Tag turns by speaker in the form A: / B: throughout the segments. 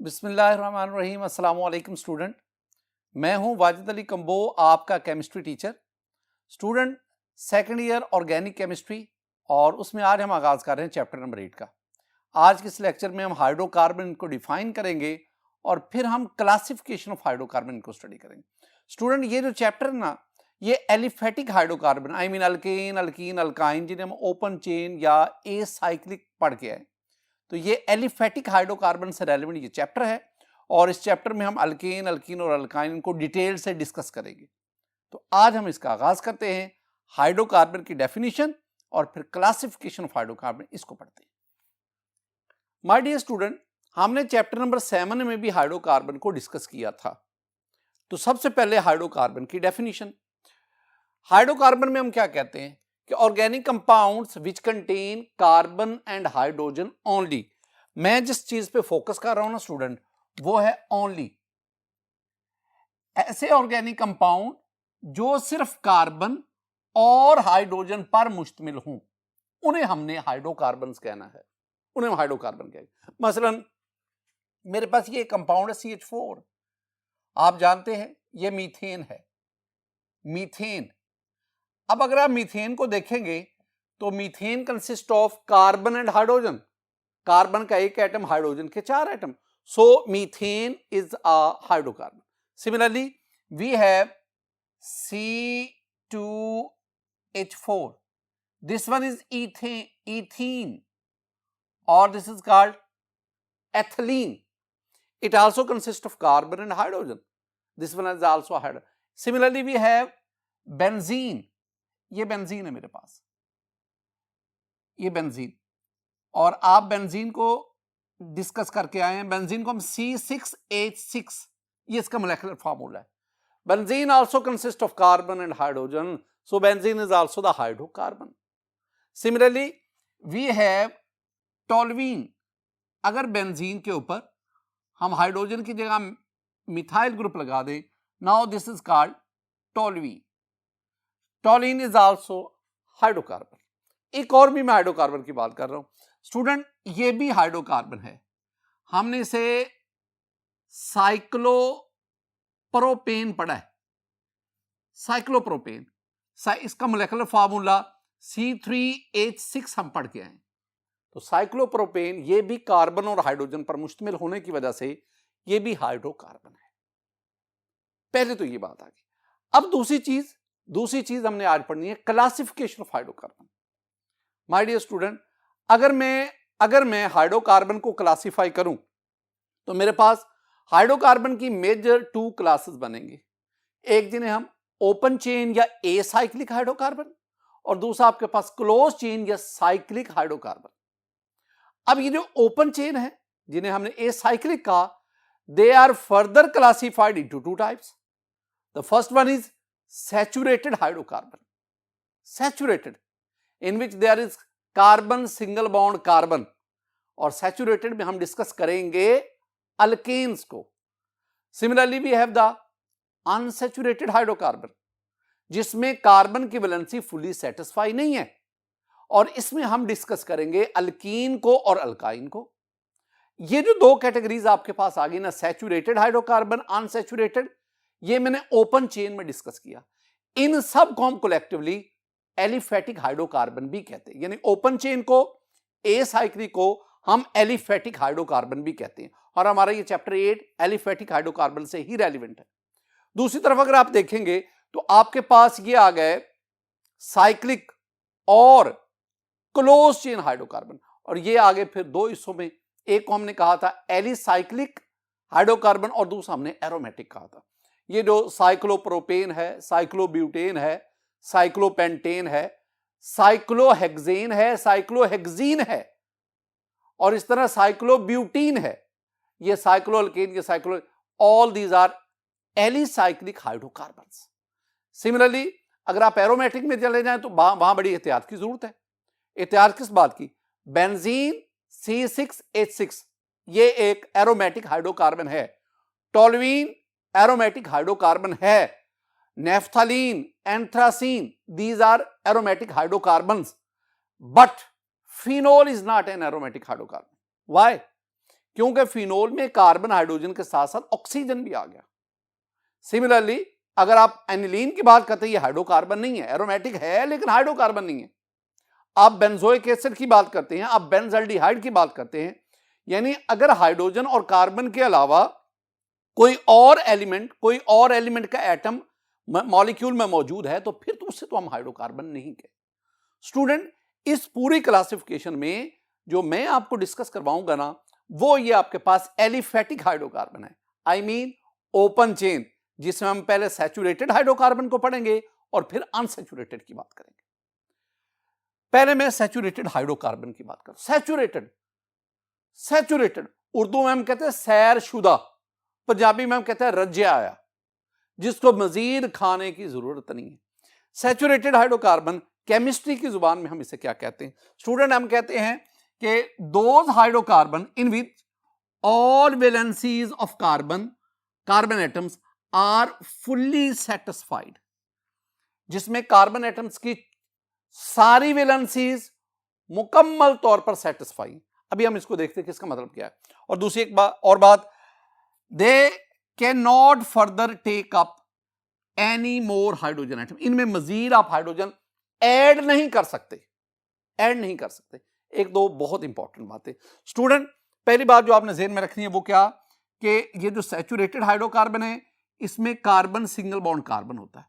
A: बिस्मिल्लाहिर्रहमानिर्रहीम। अस्सलाम वालेकुम स्टूडेंट, मैं हूं वाजिद अली कंबो, आपका chemistry teacher. Student, second year organic chemistry और उसमें आज हम आगाज़ कर रहे हैं चैप्टर नंबर 8 का। आज के इस लेक्चर में हम हाइड्रोकार्बन को डिफाइन करेंगे और फिर हम क्लासिफिकेशन ऑफ हाइड्रोकार्बन को स्टडी करेंगे। स्टूडेंट, ये जो चैप्टर है ना, ये aliphatic hydrocarbon I mean alkane, alkene, alkyne, जिन्हें हम ओपन चेन या ए साइक्लिक पढ़ के आए, तो ये एलिफेटिक हाइड्रोकार्बन से रेलेवेंट ये चैप्टर है और इस चैप्टर में हम अल्केन, अल्कीन और अल्काइन को डिटेल से डिस्कस करेंगे। तो आज हम इसका आगाज करते हैं, हाइड्रोकार्बन की डेफिनेशन और फिर क्लासिफिकेशन ऑफ हाइड्रोकार्बन, इसको पढ़ते हैं। माय डियर स्टूडेंट, हमने चैप्टर नंबर 7 में भी हाइड्रोकार्बन को डिस्कस किया था। तो सबसे पहले हाइड्रोकार्बन की डेफिनेशन। हाइड्रोकार्बन में हम क्या कहते हैं कि organic compounds which contain carbon and hydrogen only. मैं जिस चीज पे फोकस कर रहा हूं ना स्टूडेंट, वो है ओनली। ऐसे ऑर्गेनिक कंपाउंड जो सिर्फ कार्बन और हाइड्रोजन पर मुश्तमिल हों, उन्हें हमने हाइड्रोकार्बन्स कहना है, उन्हें हम हाइड्रोकार्बन कहेंगे। मसलन मेरे पास ये कंपाउंड है CH4, आप जानते हैं ये मीथेन है, मीथेन। अब अगर आप मीथेन को देखेंगे तो methane consist of carbon and hydrogen. Carbon का एक एटम, हाइड्रोजन के 4 atom. So methane is a hydrocarbon. Similarly we have C2H4, this one is ethene or this is called ethylene. It also consists of carbon and hydrogen. This one is also hydrogen. Similarly we have benzene. ये benzene है मेरे पास, ये benzene, और आप benzene को discuss करके आए हैं। बेंजीन को हम C6H6, ये इसका मोलेकुलर फार्मूला है। Benzene also consist of carbon and hydrogen, so benzene is also the hydrocarbon. Similarly we have toluene. अगर बेंजीन के ऊपर हम हाइड्रोजन की जगह मिथाइल ग्रुप लगा दें, now this is called toluene. Toluene is also hydrocarbon. एक और भी मैं हाइड्रोकार्बन की बात कर रहा हूं स्टूडेंट, ये भी हाइड्रोकार्बन है। हमने इसे साइक्लोप्रोपेन पढ़ा है, साइक्लोप्रोपेन। इसका मोलेकुलर फार्मूला C3H6 हम पढ़ के आए। तो साइक्लोप्रोपेन ये भी कार्बन और हाइड्रोजन पर मुश्तमिल होने की वजह से ये भी हाइड्रोकार्बन है। पहले तो ये बात आ गई। अब दूसरी चीज हमने आज पढ़नी है, classification of hydrocarbon. My dear student, अगर मैं हाइड्रोकार्बन को क्लासिफाई करूं तो मेरे पास हाइड्रोकार्बन की मेजर 2 क्लासेस बनेंगे। एक जिन्हें हम ओपन चेन या ए साइक्लिक हाइड्रोकार्बन, और दूसरा आपके पास क्लोज चेन या साइक्लिक हाइड्रोकार्बन। अब ये जो ओपन चेन है, जिन्हें हमने ए साइक्लिक कहा, they are further classified into 2 types. The first one is saturated hydrocarbon, saturated in which there is carbon single bond carbon, और saturated में हम डिस्कस करेंगे alkanes को। Similarly we have the unsaturated hydrocarbon, जिसमें carbon की valency fully satisfy नहीं है, और इसमें हम डिस्कस करेंगे अल्कीन को और अल्काइन को। ये जो 2 कैटेगरीज आपके पास आ गई ना, सैचुरेटेड हाइड्रोकार्बन, अनसैचुरेटेड, ये मैंने ओपन चेन में डिस्कस किया। इन सब को हम कलेक्टिवली एलिफेटिक हाइड्रोकार्बन भी कहते हैं। यानी ओपन चेन को, ए साइक्लिक को हम एलिफेटिक हाइड्रोकार्बन भी कहते हैं, और हमारा ये चैप्टर 8 एलिफेटिक हाइड्रोकार्बन से ही रेलिवेंट है। दूसरी तरफ अगर आप देखेंगे तो आपके पास ये आ गए साइक्लिक और क्लोज चेन हाइड्रोकार्बन, और ये आगे फिर 2 हिस्सों में। एक को हमने कहा था एलिसाइक्लिक हाइड्रोकार्बन और दूसरा हमने एरोमेटिक कहा था। ये जो साइक्लोप्रोपेन है, साइक्लोब्यूटेन है, साइक्लोपेंटेन है, साइक्लोहेक्सेन है, साइक्लोहेक्सीन है, और इस तरह साइक्लोब्यूटीन है, ये साइक्लोअल्केन, ये cyclo, all these are alicyclic hydrocarbons. Similarly अगर आप एरोमेटिक में चले जाएं तो वहां बड़ी एहतियात की जरूरत है। एहतियात किस बात की? बेंजीन C6H6 ये एक एरोमेटिक हाइड्रोकार्बन है। टोल्यूइन एरोमेटिक हाइड्रोकार्बन है। Naphthalene, anthracene, these are aromatic hydrocarbons, but phenol is not an aromatic hydrocarbon. Why? क्योंकि फिनोल में कार्बन हाइड्रोजन के साथ साथ ऑक्सीजन भी आ गया। सिमिलरली अगर आप एनिलीन की बात करते हैं, ये हाइड्रोकार्बन नहीं है, एरोमेटिक है लेकिन हाइड्रोकार्बन नहीं है। आप बेंजोइक एसिड की बात करते हैं, आप बेंजल्डिहाइड की बात करते हैं, यानी अगर हाइड्रोजन और कार्बन के अलावा कोई और एलिमेंट का एटम मॉलिक्यूल में मौजूद है तो फिर तो उससे तो हम हाइड्रोकार्बन नहीं कहें। स्टूडेंट, इस पूरी क्लासिफिकेशन में जो मैं आपको डिस्कस करवाऊंगा ना, वो ये आपके पास एलिफेटिक हाइड्रोकार्बन है, आई मीन ओपन चेन, जिसमें हम पहले सैचुरेटेड हाइड्रोकार्बन को पढ़ेंगे और फिर अनसैचुरेटेड की बात करेंगे। पहले मैं सैचुरेटेड हाइड्रोकार्बन की बात करूं। सैचुरेटेड उर्दू में हम कहते हैं सैरशुदा, पंजाबी में हम कहते हैं रज्या आया, जिसको मजीद खाने की जरूरत नहीं है। सैचुरेटेड हाइड्रोकार्बन केमिस्ट्री की जुबान में हम इसे क्या कहते हैं स्टूडेंट? हम कहते हैं कि those hydrocarbon in which all valencies of carbon atoms are fully satisfied, जिसमें कार्बन एटम्स की सारी वैलेंसीज मुकम्मल तौर पर सेटिस्फाई। अभी हम इसको देखते हैं कि इसका मतलब क्या है। और दूसरी एक बात, they can not further take up any more hydrogen atom, इनमें मजीद आप हाइड्रोजन ऐड नहीं कर सकते। एक दो बहुत इंपॉर्टेंट बातें स्टूडेंट। पहली बात जो आपने ज़हन में रखनी है वो क्या, कि ये जो सैचुरेटेड हाइड्रोकार्बन है, इसमें कार्बन सिंगल बॉन्ड कार्बन होता है,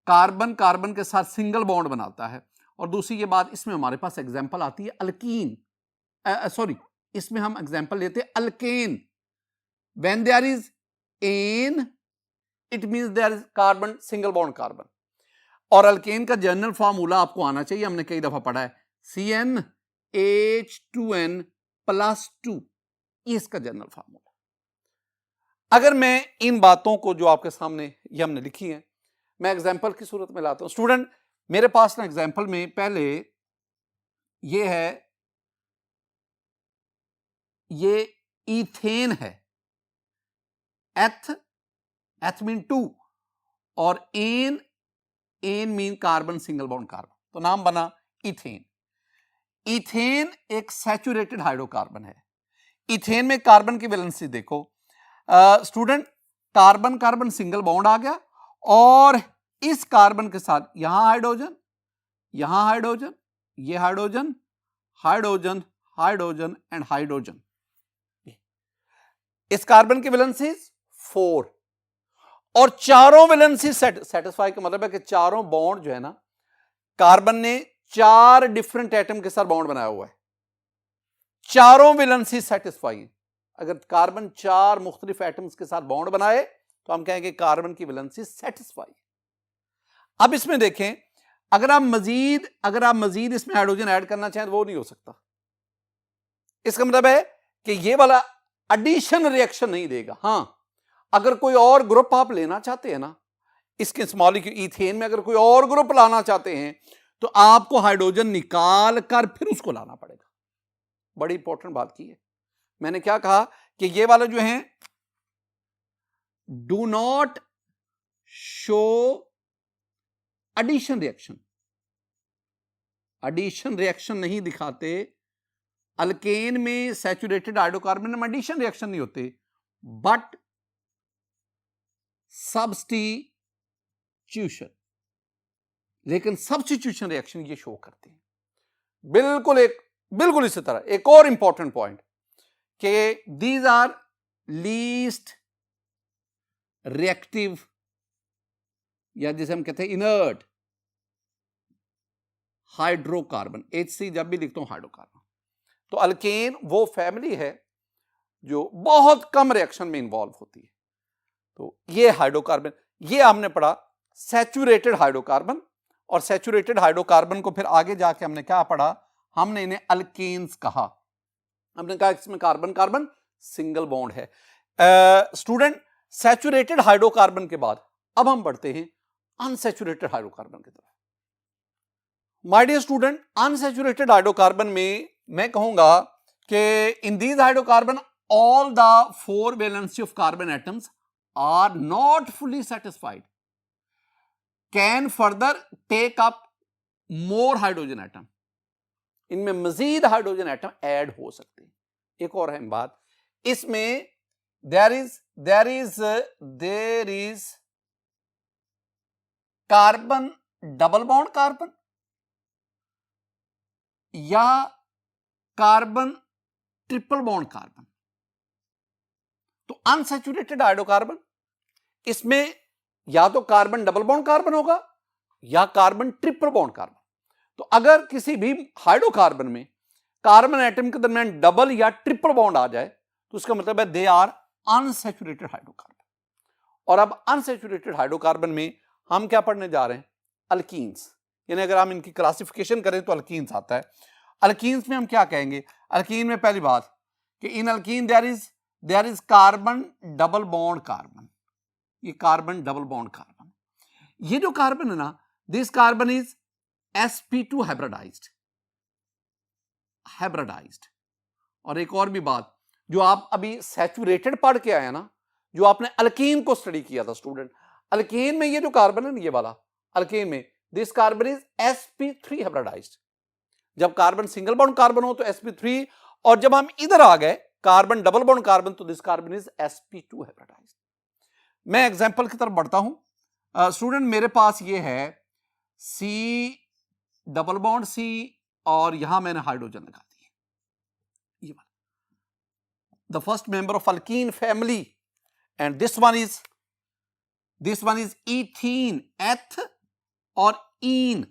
A: कार्बन के साथ सिंगल बॉन्ड बनाता है। और दूसरी ये बात, इसमें हमारे पास एग्जांपल आती है अल्कीन, इसमें हम एग्जांपल लेते हैं alkane. When there is ane, it means there is carbon single bond carbon. और अल्केन का जनरल फार्मूला आपको आना चाहिए, हमने कई दफा पढ़ा है, CnH2n+2, ये इसका जनरल फार्मूला। अगर मैं इन बातों को जो आपके सामने ये हमने लिखी है, मैं एग्जांपल की सूरत में लाता हूं स्टूडेंट। मेरे पास ना एग्जांपल में पहले ये है, ये इथेन है, एथ मीन 2 और ane mean carbon single bond carbon, तो नाम बना इथेन। इथेन एक सैचुरेटेड हाइड्रोकार्बन है। इथेन में कार्बन की वैलेंसी देखो स्टूडेंट, कार्बन सिंगल बॉन्ड आ गया और इस कार्बन के साथ यहां हाइड्रोजन, ये हाइड्रोजन एंड हाइड्रोजन। इस कार्बन की वैलेंसी 4 और चारों वैलेंसी सेटिस्फाई का मतलब है कि चारों बॉन्ड जो है ना, कार्बन ने 4 डिफरेंट एटम के साथ बॉन्ड बनाया हुआ है, चारों वैलेंसी सेटिस्फाई है। अगर कार्बन 4 मुख्तलिफ एटम्स के साथ बॉन्ड बनाए तो हम कहेंगे कार्बन की वैलेंसी सेटिस्फाई। अब इसमें देखें, अगर आप मजीद इसमें हाइड्रोजन ऐड करना चाहें तो वो नहीं हो सकता। इसका मतलब है कि ये वाला एडिशन रिएक्शन नहीं देगा। हां, अगर कोई और ग्रुप आप लेना चाहते हैं ना, इसके मॉलिक्यूल इथेन में अगर कोई और ग्रुप लाना चाहते हैं तो आपको हाइड्रोजन निकाल कर फिर उसको लाना पड़ेगा। बड़ी इंपॉर्टेंट बात की है मैंने। क्या कहा कि ये वाला जो है, do not show addition reaction नहीं दिखाते। अल्केन में सैचुरेटेड हाइड्रोकार्बन में एडिशन रिएक्शन नहीं होते, बट सब्स्टिट्यूशन, लेकिन सब्स्टिट्यूशन रिएक्शन ये शो करते हैं। बिल्कुल इसी तरह एक और इंपॉर्टेंट पॉइंट कि दीज आर लीस्ट रिएक्टिव, या जिसे हम कहते हैं इनर्ट हाइड्रोकार्बन, HC जब भी लिखता हूं हाइड्रोकार्बन। तो अल्केन वो फैमिली है जो बहुत कम रिएक्शन में इंवॉल्व होती है। तो ये हाइड्रोकार्बन, ये हमने पढ़ा सैचुरेटेड हाइड्रोकार्बन। और सैचुरेटेड हाइड्रोकार्बन को फिर आगे जाके हमने क्या पढ़ा, हमने इन्हें अल्केन्स कहा। हमने कहा इसमें कार्बन सिंगल बॉन्ड है। स्टूडेंट, सैचुरेटेड हाइड्रोकार्बन के बाद अब हम बढ़ते हैं अनसैचुरेटेड हाइड्रोकार्बन की तरफ। My dear student, unsaturated hydrocarbon में मैं कहूंगा कि in these hydrocarbon all the 4 valency of carbon atoms are not fully satisfied, can further take up more hydrogen atom, इनमें मजीद हाइड्रोजन एटम ऐड हो सकते हैं। एक और अहम बात इसमें there is carbon double bond carbon या कार्बन ट्रिपल बॉन्ड कार्बन। तो अनसैचुरेटेड हाइड्रोकार्बन, इसमें या तो कार्बन डबल बॉन्ड कार्बन होगा या कार्बन ट्रिपल बॉन्ड कार्बन। तो अगर किसी भी हाइड्रोकार्बन में कार्बन एटम के दरमियान डबल या ट्रिपल बॉन्ड आ जाए तो उसका मतलब है दे आर अनसैचुरेटेड हाइड्रोकार्बन। और अब अनसैचुरेटेड हाइड्रोकार्बन में हम क्या पढ़ने जा रहे हैं? अल्कीन्स। यानी अगर हम इनकी क्लासिफिकेशन करें तो अल्कीन्स आता है। अल्कीन्स में हम क्या कहेंगे? अल्कीन में पहली बात कि in alkene there is carbon double bond carbon. ये कार्बन डबल बॉन्ड कार्बन, ये जो कार्बन है ना, this carbon is sp2 hybridised. और एक और भी बात, जो आप अभी सैचुरेटेड पढ़ के आए ना, जो आपने अल्कीन को स्टडी किया था स्टूडेंट, अल्कीन में ये जो कार्बन है ना, ये वाला अल्कीन में this carbon is sp3 hybridized. जब कार्बन सिंगल बॉन्ड कार्बन हो तो sp3, और जब हम इधर आ गए कार्बन डबल बॉन्ड कार्बन तो this carbon is sp2 hybridized. मैं एग्जांपल की तरफ बढ़ता हूं। स्टूडेंट मेरे पास ये है C डबल बॉन्ड C और यहां मैंने हाइड्रोजन लगा दिए। ये वाला the first member of alkyne family, and this one is ethene, एथ और ईन।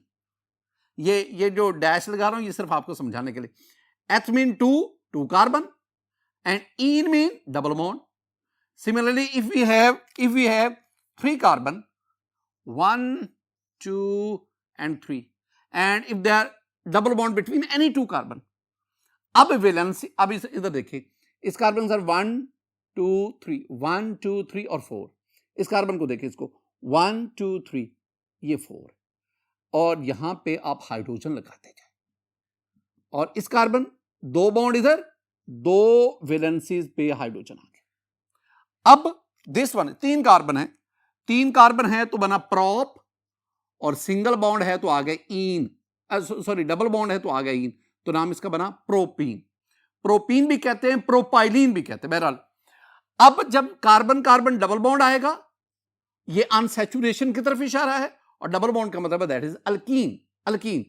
A: ये जो डैश लगा रहा हूं ये सिर्फ आपको समझाने के लिए। Eth mean two carbon and ene mean double bond. Similarly, if we have 3 carbon, 1, 2 and 3, and if they are double bond between any 2 carbon, अब वैलेंसी, अब इधर देखिए, इस कार्बन सर 1 2 3 1 2 3 और 4। इस कार्बन को देखिए, इसको 1 2 3, ये 4, और यहां पे आप हाइड्रोजन लगाते जाए, और इस कार्बन 2 बॉन्ड इधर, 2 वैलेंसीज पे हाइड्रोजन आ गया। अब दिस वन 3 कार्बन है तो बना प्रोप, और सिंगल बॉन्ड है तो आ गए ईन, सॉरी डबल बॉन्ड है तो आ गया ईन, तो नाम इसका बना प्रोपीन। प्रोपीन भी कहते हैं, प्रोपाइलीन भी कहते हैं। बहरहाल अब जब कार्बन कार्बन डबल बॉन्ड आएगा, ये अनसैचुरेशन की तरफ इशारा है, और डबल बॉन्ड का मतलब है दैट इज अल्कीन।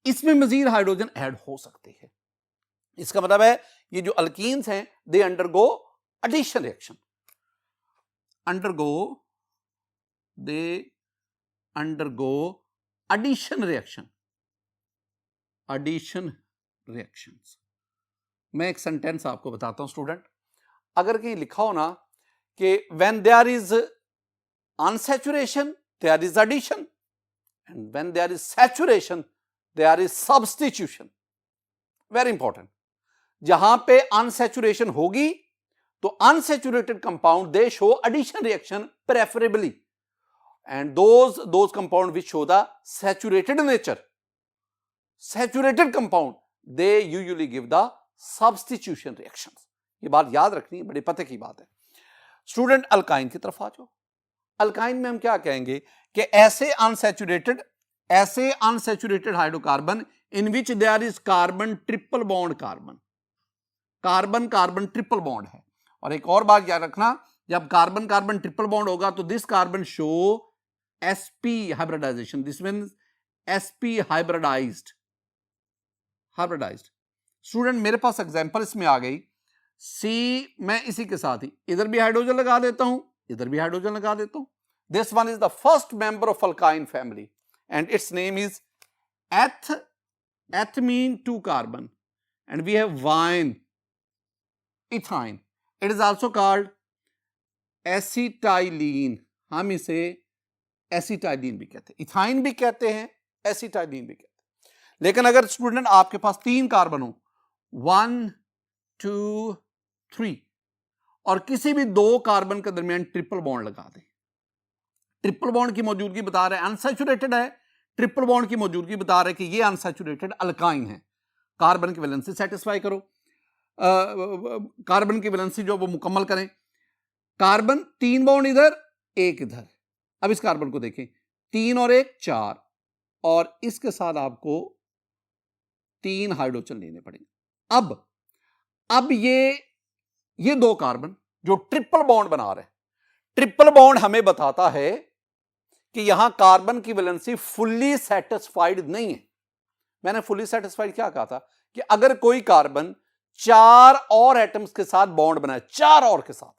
A: इसमें मजीद हाइड्रोजन ऐड हो सकते हैं। इसका मतलब है ये जो अल्कीन्स हैं they undergo addition reaction, addition reactions। मैं एक सेंटेंस आपको बताता हूं स्टूडेंट। अगर कहीं लिखा हो ना कि when there is unsaturation there is addition, and when there is saturation there is substitution। Very important. जहां पे अनसैचुरेशन होगी तो unsaturated compound they show addition reaction preferably, and those compound which show the saturated nature, saturated compound they usually give the substitution reactions. ये बात याद रखनी है, बड़े पते की बात है। स्टूडेंट अल्काइन की तरफ आ जाओ। अल्काइन में हम क्या कहेंगे कि ऐसे unsaturated hydrocarbon in which there is carbon triple bond carbon triple bond है। और एक और बात याद रखना, जब कार्बन कार्बन ट्रिपल बॉन्ड होगा तो this carbon show sp hybridization, this means sp hybridized. Student मेरे पास एग्जांपल इसमें आ गई C, मैं इसी के साथ ही इधर भी हाइड्रोजन लगा देता हूं, इधर भी हाइड्रोजन लगा देता हूं। This one is the first member of alkyne family and its name is एथ mean 2 carbon, and we have yne, ethyne. It is also called acetylene. हम इसे एसिटाइलीन भी कहते हैं, इथाइन भी कहते हैं, एसिटाइलीन भी कहते हैं। लेकिन अगर स्टूडेंट आपके पास 3 कार्बन हो, 1 2 3, और किसी भी 2 कार्बन के दरमियान ट्रिपल बॉन्ड लगा दें, ट्रिपल बॉन्ड की मौजूदगी बता रहे हैं अनसैचुरेटेड है, ट्रिपल बॉन्ड की मौजूदगी बता रहे हैं कि ये अनसैचुरेटेड अल्काइन है। कार्बन की वैलेंसी सेटिस्फाई करो, कार्बन की वैलेंसी जो वो मुकम्मल करें। कार्बन 3 बॉन्ड इधर, 1 इधर। अब इस कार्बन को देखें, 3 और 1 4, और इसके साथ आपको 3 हाइड्रोजन लेने पड़ेंगे। अब ये ये दो कार्बन जो ट्रिपल बॉन्ड बना रहे हैं, ट्रिपल बॉन्ड हमें बताता है कि यहां कार्बन की वैलेंसी फुल्ली सेटिस्फाइड नहीं है। मैंने फुल्ली सेटिस्फाइड क्या कहा था कि अगर कोई कार्बन 4 और एटम्स के साथ बॉन्ड बनाए, 4 और के साथ,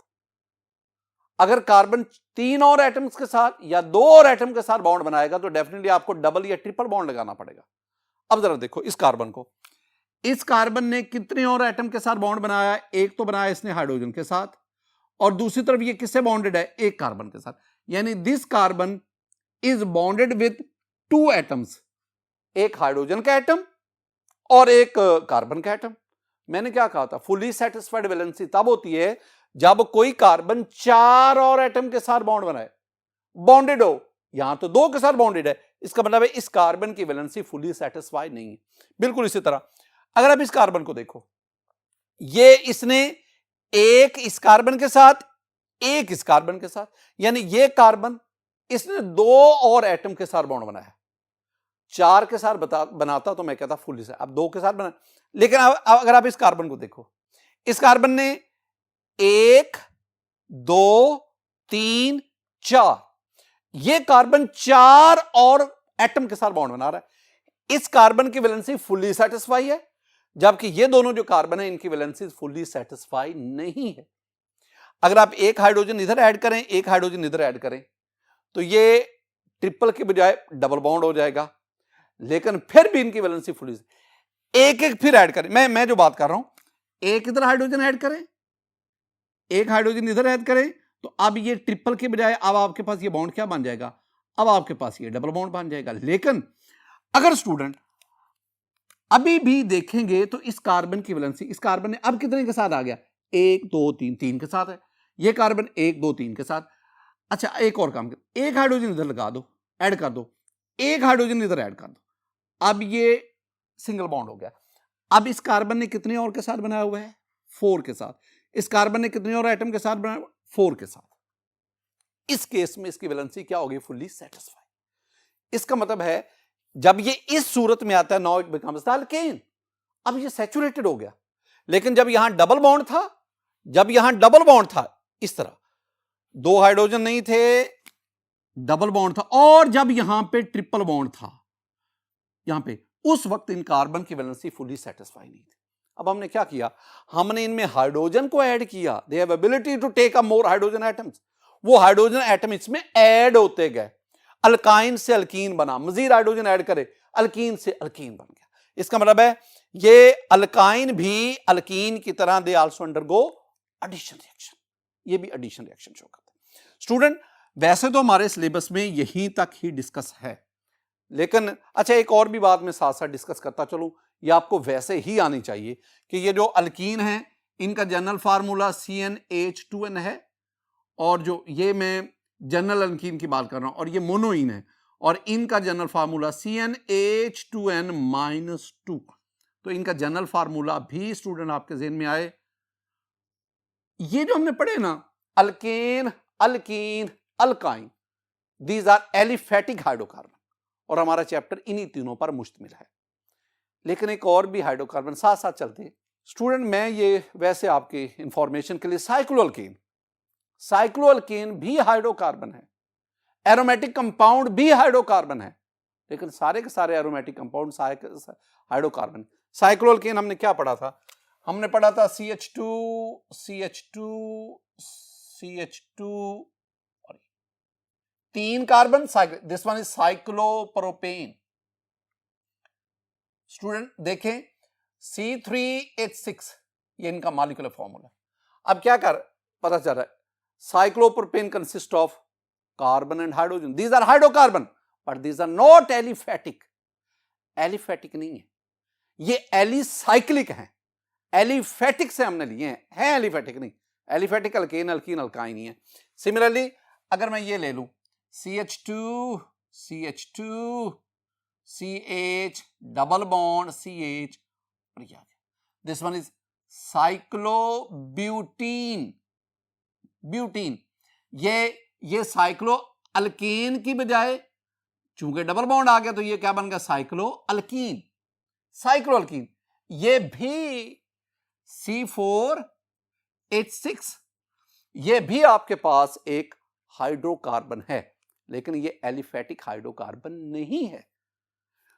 A: अगर कार्बन 3 और एटम्स के साथ या 2 और एटम के साथ बॉन्ड बनाएगा तो डेफिनेटली आपको डबल या ट्रिपल बॉन्ड लगाना पड़ेगा। अब जरा देखो इस कार्बन को, इस कार्बन ने कितने और एटम के साथ बॉन्ड बनाया? एक तो बनाया इसने हाइड्रोजन के साथ, और दूसरी तरफ ये किससे बॉन्डेड है? एक कार्बन के साथ। यानी this carbon is bonded with 2 atoms, एक हाइड्रोजन का एटम और एक कार्बन का एटम। मैंने क्या कहा था? फुली सेटिस्फाइड वैलेंसी तब होती है जब कोई कार्बन 4 और एटम के साथ बॉन्ड बनाए, बॉन्डेड हो। यहां तो 2 के साथ बॉन्डेड है, इसका मतलब है इस कार्बन की वैलेंसी फुली सेटिस्फाइड नहीं है। बिल्कुल इसी तरह अगर आप इस कार्बन को देखो, ये इसने एक इस कार्बन के साथ, एक इस कार्बन के साथ, यानी ये कार्बन इसने 2 और एटम के साथ बॉन्ड बनाया। 4 के साथ बनाता तो मैं कहता फुली से, अब 2 के साथ बना। लेकिन अगर आप इस कार्बन को देखो, इस कार्बन ने 1 2 3 4, ये कार्बन 4 और एटम के साथ बॉन्ड बना रहा है। इस कार्बन की वैलेंसी फुली सेटिस्फाई है, जबकि ये दोनों जो कार्बन है इनकी वैलेंसी फुली सेटिस्फाई नहीं है। अगर आप एक हाइड्रोजन इधर ऐड करें, एक हाइड्रोजन इधर ऐड करें, तो ये ट्रिपल के बजाय डबल बॉन्ड हो जाएगा, लेकिन फिर भी इनकी वैलेंसी फुली। एक एक फिर ऐड करें, मैं जो बात कर रहा हूं, एक इधर हाइड्रोजन ऐड करें, एक हाइड्रोजन इधर ऐड करें, तो अब ये ट्रिपल के बजाय अब आपके पास ये बॉन्ड क्या बन जाएगा? अब आपके पास ये डबल बॉन्ड बन जाएगा। लेकिन अगर स्टूडेंट अभी भी देखेंगे तो इस कार्बन की वैलेंसी, इस कार्बन ने अब कितने के साथ आ गया? 1 2 3, 3 के साथ है। ये कार्बन 1 2 3 के साथ। अच्छा एक और काम कर, एक हाइड्रोजन इधर लगा दो, ऐड कर दो, एक हाइड्रोजन इधर ऐड कर दो, अब ये सिंगल बॉन्ड हो गया। अब इस कार्बन ने कितने और के साथ बनाया हुआ है? 4 के साथ। इस कार्बन ने कितने और एटम के साथ बनाया? 4 के साथ। इस केस में इसकी वैलेंसी क्या होगी? Fully satisfied. इसका मतलब है जब ये इस सूरत में आता है, now it becomes the alkane. अब ये सैचुरेटेड हो गया। लेकिन जब यहां डबल बॉन्ड था, जब यहां डबल बॉन्ड था, इस तरह 2 हाइड्रोजन नहीं थे, डबल बॉन्ड था, और जब यहां पे ट्रिपल बॉन्ड था, यहां पे, उस वक्त इन कार्बन की वैलेंसी फुली सेटिस्फाई नहीं थी। अब हमने क्या किया? हमने इनमें हाइड्रोजन को ऐड किया। They have ability to take up more hydrogen atoms. वो हाइड्रोजन एटम इसमें ऐड होते गए, अल्काइन से अल्कीन बना, मजीद हाइड्रोजन ऐड करे, अल्कीन से अल्कीन बन गया। इसका मतलब है ये अल्काइन भी अल्कीन की तरह they also undergo addition reaction. ये भी एडिशन रिएक्शन शो करते हैं। स्टूडेंट वैसे तो हमारे सिलेबस में यहीं तक ही डिस्कस है, लेकिन अच्छा एक और भी बात मैं साथ साथ डिस्कस करता चलूं, ये आपको वैसे ही आनी चाहिए कि ये जो अल्कीन है इनका जनरल फार्मूला CnH2n है, और जो ये मैं जनरल अल्कीन की बात कर रहा हूं, और ये मोनोइन है, और इनका जनरल फार्मूला CnH2n-2। तो इनका जनरल फार्मूला भी स्टूडेंट आपके ज़हन में आए। ये जो हमने पढ़े ना, alkane, alkene, alkyne, these are aliphatic hydrocarbon, और हमारा चैप्टर इन्हीं तीनों पर मुश्तमिल है। लेकिन एक और भी हाइड्रोकार्बन साथ साथ चलते हैं स्टूडेंट। मैं ये वैसे आपके इंफॉर्मेशन के लिए, साइक्लोअल्केन, साइक्लोअल्केन भी हाइड्रोकार्बन है, एरोमेटिक कंपाउंड भी हाइड्रोकार्बन है, लेकिन सारे के सारे एरोमेटिक कंपाउंड हाइड्रोकार्बन। साइक्लोअल्केन हमने क्या पढ़ा था? हमने पढ़ा था CH2 और 3 carbon, this one is cyclopropane. Student देखें C3H6 ये इनका मॉलिक्यूलर फॉर्मूला। अब क्या कर पता चल रहा है? Cyclopropane consist of carbon and hydrogen, these are hydrocarbon, but these are not aliphatic. Aliphatic नहीं है, ये एलिसाइक्लिक हैं। एलिफेटिक से हमने लिए हैं एलिफेटिक नहीं। एलिफेटिक अल्केन, अल्कीन, अल्काइन ही है। सिमिलरली अगर मैं ये ले लूं CH2 CH double bond CH, और क्या दिस वन इज साइक्लोब्यूटीन, ब्यूटीन। ये साइक्लो अल्केन की बजाय चूंकि डबल बॉन्ड आ गया तो ये क्या बन गया? Cyclo alkyne, cyclo alkyne. ये भी C4 H6 ये भी आपके पास एक हाइड्रोकार्बन है, लेकिन ये एलिफेटिक हाइड्रोकार्बन नहीं है।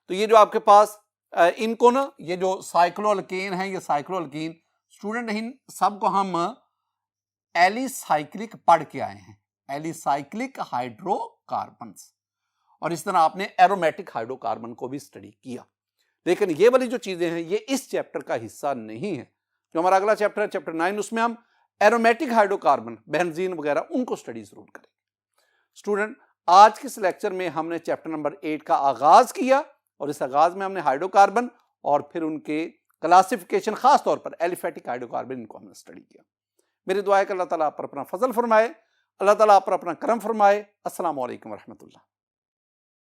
A: तो ये जो आपके पास इनको ना, ये जो साइक्लोअल्केन है, ये साइक्लोअल्केन स्टूडेंट, इन सबको हम एलिसाइक्लिक पढ़ के आए हैं, एलिसाइक्लिक हाइड्रोकार्बन्स, और इस तरह आपने एरोमेटिक हाइड्रोकार्बन को भी स्टडी किया। लेकिन ये वाली जो चीजें हैं ये इस चैप्टर का हिस्सा नहीं है। जो हमारा अगला चैप्टर है चैप्टर 9, उसमें हम एरोमेटिक हाइड्रोकार्बन, बेंजीन वगैरह, उनको स्टडी जरूर करेंगे। स्टूडेंट, आज के इस लेक्चर में हमने चैप्टर नंबर 8 का आगाज किया, और इस आगाज में हमने हाइड्रोकार्बन और फिर उनके क्लासिफिकेशन, खास तौर पर एलिफेटिक हाइड्रोकार्बन, इनको हमने स्टडी किया। मेरी दुआ है कि अल्लाह ताला आप पर अपना फजल फरमाए, अल्लाह ताला आप पर अपना करम फरमाए। अस्सलाम वालेकुम रहमतुल्लाह।